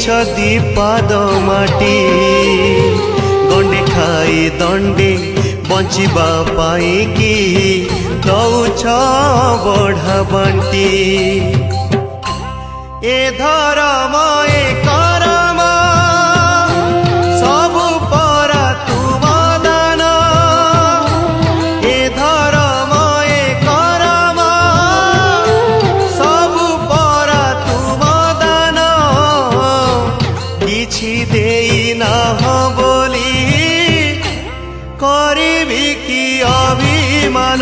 दीपाद माटी गंडे खाई दंडे बंचिबा पाई की दौछ बढ़ा बंटी ए धर्म ए करम सबु परा तुम दान ए धर्म ए करम सबु परा तुम दान किछि देई ना बोली करिबी की अभिमान